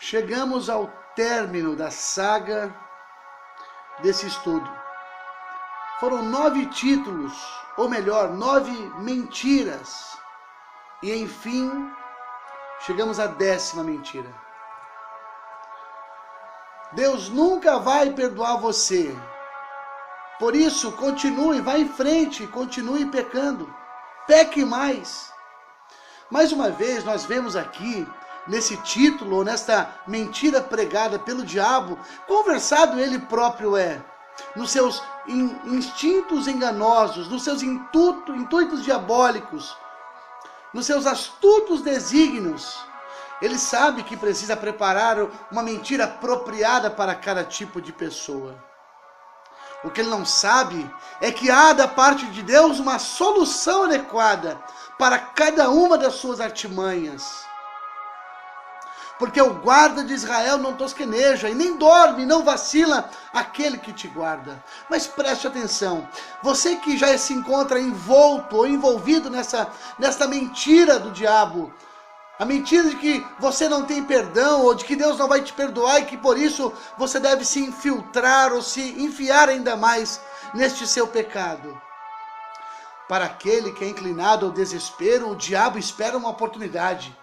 Chegamos ao término da saga desse estudo. Foram 9 títulos, ou melhor, 9 mentiras. E enfim, chegamos à 10ª mentira. Deus nunca vai perdoar você. Por isso, continue, vá em frente, continue pecando. Peque mais. Mais uma vez, nós vemos aqui, nesse título, ou nesta mentira pregada pelo diabo, quão versado ele próprio é, nos seus instintos enganosos, nos seus intuitos diabólicos, nos seus astutos desígnios. Ele sabe que precisa preparar uma mentira apropriada para cada tipo de pessoa. O que ele não sabe é que há da parte de Deus uma solução adequada para cada uma das suas artimanhas. Porque o guarda de Israel não tosqueneja e nem dorme, não vacila aquele que te guarda. Mas preste atenção, você que já se encontra envolto ou envolvido nessa mentira do diabo, a mentira de que você não tem perdão, ou de que Deus não vai te perdoar e que por isso você deve se infiltrar ou se enfiar ainda mais neste seu pecado. Para aquele que é inclinado ao desespero, o diabo espera uma oportunidade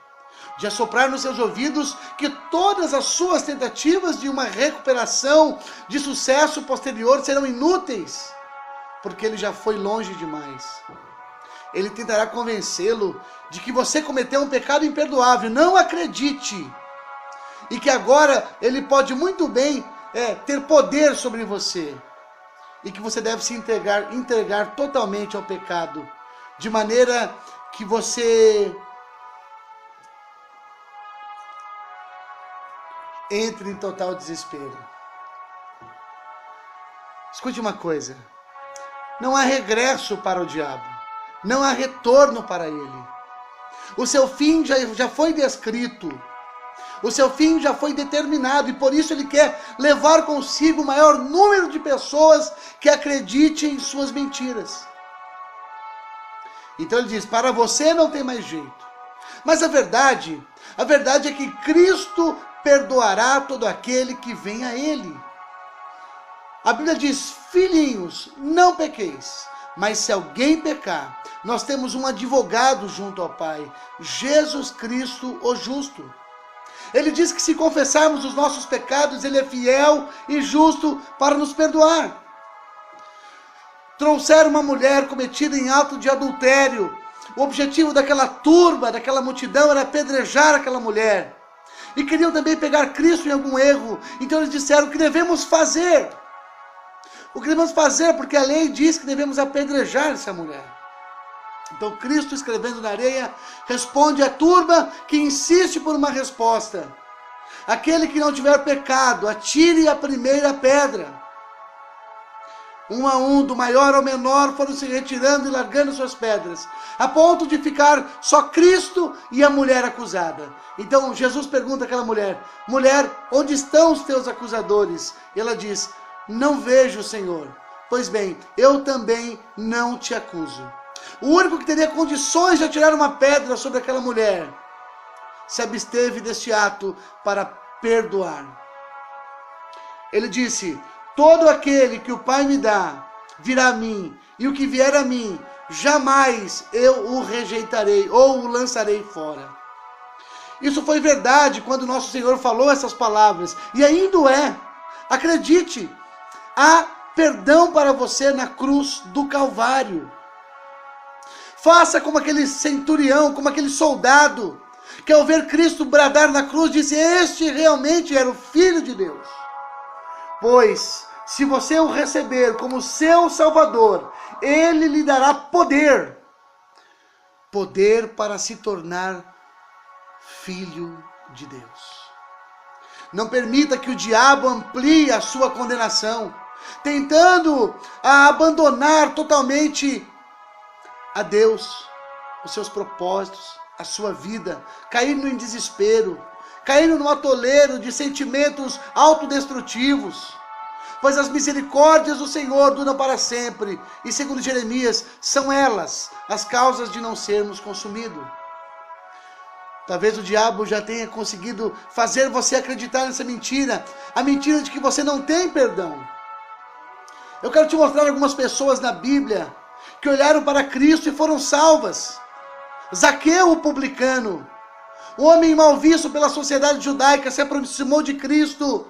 de assoprar nos seus ouvidos que todas as suas tentativas de uma recuperação, de sucesso posterior serão inúteis, porque ele já foi longe demais. Ele tentará convencê-lo de que você cometeu um pecado imperdoável. Não acredite. E que agora ele pode muito bem ter poder sobre você. E que você deve se entregar totalmente ao pecado. De maneira que você entre em total desespero. Escute uma coisa. Não há regresso para o diabo. Não há retorno para ele. O seu fim já foi descrito. O seu fim já foi determinado. E por isso ele quer levar consigo o maior número de pessoas que acreditem em suas mentiras. Então ele diz, para você não tem mais jeito. Mas a verdade é que Cristo perdoará todo aquele que vem a ele. A Bíblia diz, filhinhos, não pequeis. Mas se alguém pecar, nós temos um advogado junto ao Pai, Jesus Cristo, o justo. Ele diz que se confessarmos os nossos pecados, ele é fiel e justo para nos perdoar. Trouxeram uma mulher cometida em ato de adultério. O objetivo daquela turba, daquela multidão, era apedrejar aquela mulher. E queriam também pegar Cristo em algum erro. Então eles disseram o que devemos fazer. O que devemos fazer, porque a lei diz que devemos apedrejar essa mulher. Então Cristo, escrevendo na areia, responde à turba que insiste por uma resposta. Aquele que não tiver pecado, atire a primeira pedra. Um a um, do maior ao menor, foram se retirando e largando suas pedras, a ponto de ficar só Cristo e a mulher acusada. Então Jesus pergunta àquela mulher, mulher, onde estão os teus acusadores? E ela diz, não vejo, Senhor. Pois bem, eu também não te acuso. O único que teria condições de atirar uma pedra sobre aquela mulher se absteve deste ato para perdoar. Ele disse, todo aquele que o Pai me dá virá a mim, e o que vier a mim, jamais eu o rejeitarei ou o lançarei fora. Isso foi verdade quando nosso Senhor falou essas palavras, e ainda é. Acredite, há perdão para você na cruz do Calvário. Faça como aquele centurião, como aquele soldado, que ao ver Cristo bradar na cruz, disse, este realmente era o Filho de Deus. Pois, se você o receber como seu Salvador, ele lhe dará poder. Poder para se tornar filho de Deus. Não permita que o diabo amplie a sua condenação, tentando abandonar totalmente a Deus, os seus propósitos, a sua vida, caindo em desespero, caindo no atoleiro de sentimentos autodestrutivos. Pois as misericórdias do Senhor duram para sempre, e segundo Jeremias, são elas as causas de não sermos consumidos. Talvez o diabo já tenha conseguido fazer você acreditar nessa mentira, a mentira de que você não tem perdão. Eu quero te mostrar algumas pessoas na Bíblia que olharam para Cristo e foram salvas. Zaqueu, o publicano, um homem mal visto pela sociedade judaica, se aproximou de Cristo,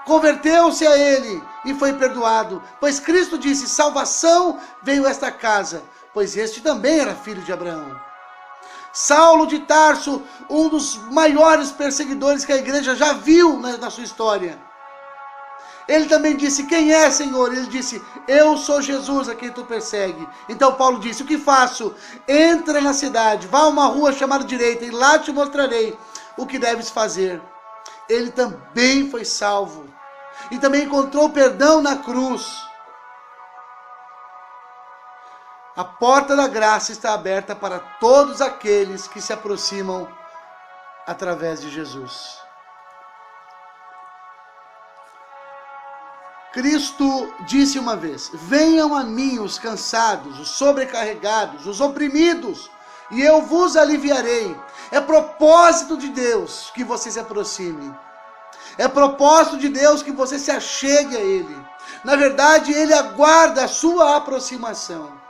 converteu-se a ele e foi perdoado, pois Cristo disse: salvação veio a esta casa, pois este também era filho de Abraão. Saulo de Tarso, um dos maiores perseguidores que a igreja já viu na sua história, ele também disse: quem é, Senhor? Ele disse: eu sou Jesus a quem tu persegue. Então Paulo disse: o que faço? Entra na cidade, vá a uma rua chamada direita, e lá te mostrarei o que deves fazer. Ele também foi salvo, e também encontrou perdão na cruz. A porta da graça está aberta para todos aqueles que se aproximam através de Jesus. Cristo disse uma vez: venham a mim os cansados, os sobrecarregados, os oprimidos, e eu vos aliviarei. É propósito de Deus que você se aproxime. É propósito de Deus que você se achegue a Ele. Na verdade, Ele aguarda a sua aproximação.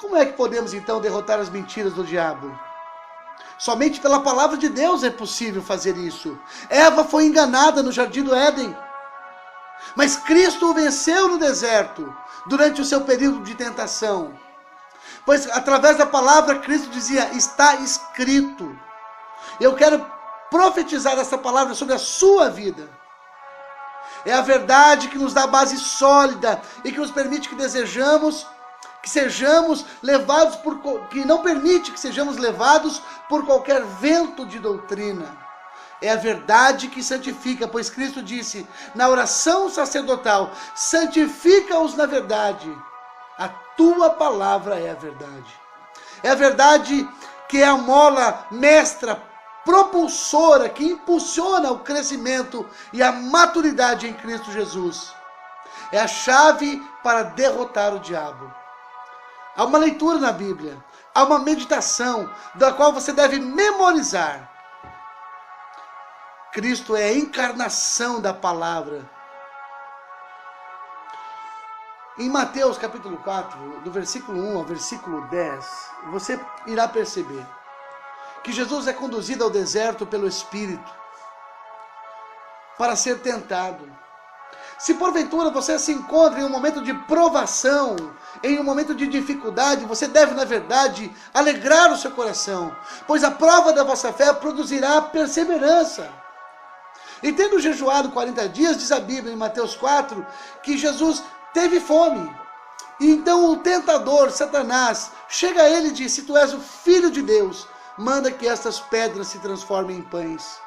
Como é que podemos então derrotar as mentiras do diabo? Somente pela palavra de Deus é possível fazer isso. Eva foi enganada no jardim do Éden, mas Cristo o venceu no deserto, durante o seu período de tentação. Pois através da palavra Cristo dizia: está escrito. Eu quero profetizar essa palavra sobre a sua vida. É a verdade que nos dá base sólida e que nos permite que sejamos levados que não permite que sejamos levados por qualquer vento de doutrina. É a verdade que santifica, pois Cristo disse na oração sacerdotal: santifica-os na verdade, a tua palavra é a verdade. É a verdade que é a mola mestra, propulsora, que impulsiona o crescimento e a maturidade em Cristo Jesus. É a chave para derrotar o diabo. Há uma leitura na Bíblia, há uma meditação, da qual você deve memorizar. Cristo é a encarnação da palavra. Em Mateus capítulo 4, do versículo 1 ao versículo 10, você irá perceber que Jesus é conduzido ao deserto pelo Espírito para ser tentado. Se porventura você se encontra em um momento de provação, em um momento de dificuldade, você deve, na verdade, alegrar o seu coração, pois a prova da vossa fé produzirá perseverança. E tendo jejuado 40 dias, diz a Bíblia em Mateus 4, que Jesus teve fome. E então o tentador, Satanás, chega a ele e diz: se tu és o Filho de Deus, manda que estas pedras se transformem em pães.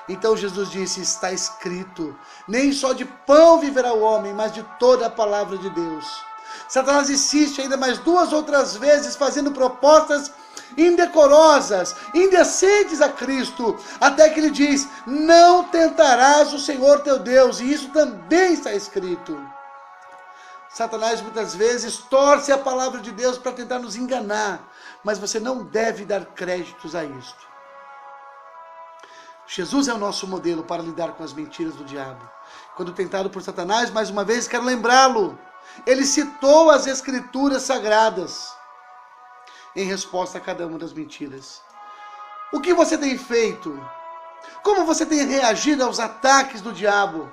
Então Jesus disse: está escrito, nem só de pão viverá o homem, mas de toda a palavra de Deus. Satanás insiste ainda mais 2 outras vezes, fazendo propostas indecorosas, indecentes a Cristo, até que ele diz: não tentarás o Senhor teu Deus, e isso também está escrito. Satanás muitas vezes torce a palavra de Deus para tentar nos enganar, mas você não deve dar créditos a isto. Jesus é o nosso modelo para lidar com as mentiras do diabo. Quando tentado por Satanás, mais uma vez quero lembrá-lo, ele citou as Escrituras Sagradas em resposta a cada uma das mentiras. O que você tem feito? Como você tem reagido aos ataques do diabo?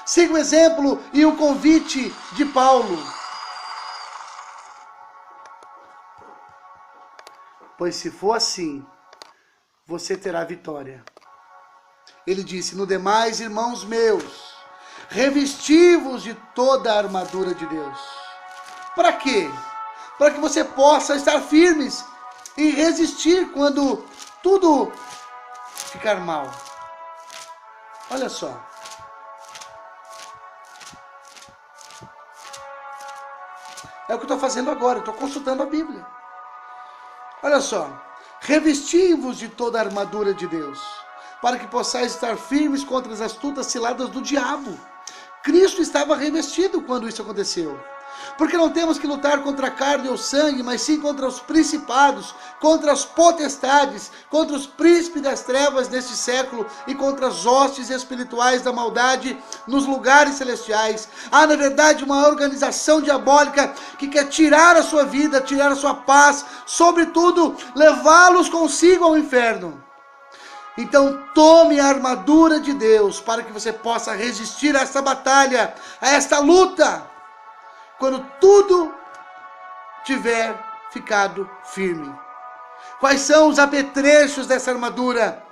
Siga o exemplo e o convite de Paulo. Pois se for assim, você terá vitória. Ele disse: no demais, irmãos meus, revesti-vos de toda a armadura de Deus. Para quê? Para que você possa estar firmes e resistir quando tudo ficar mal. Olha só. É o que eu estou fazendo agora, eu estou consultando a Bíblia. Olha só. Revesti-vos de toda a armadura de Deus, para que possais estar firmes contra as astutas ciladas do diabo. Cristo estava revestido quando isso aconteceu. Porque não temos que lutar contra a carne ou sangue, mas sim contra os principados, contra as potestades, contra os príncipes das trevas deste século e contra as hostes espirituais da maldade nos lugares celestiais. Há, na verdade, uma organização diabólica que quer tirar a sua vida, tirar a sua paz, sobretudo, levá-los consigo ao inferno. Então tome a armadura de Deus para que você possa resistir a essa batalha, a esta luta, quando tudo tiver ficado firme. Quais são os apetrechos dessa armadura?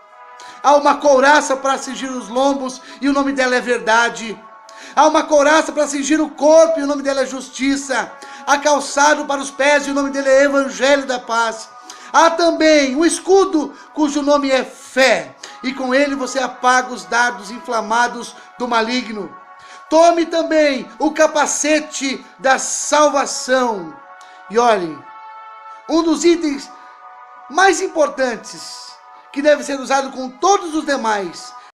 Há uma couraça para cingir os lombos e o nome dela é verdade. Há uma couraça para cingir o corpo e o nome dela é justiça. Há calçado para os pés e o nome dele é evangelho da paz. Há também um escudo cujo nome é fé, e com ele você apaga os dardos inflamados do maligno. Tome também o capacete da salvação. E olhem, um dos itens mais importantes, que deve ser usado com todos os demais,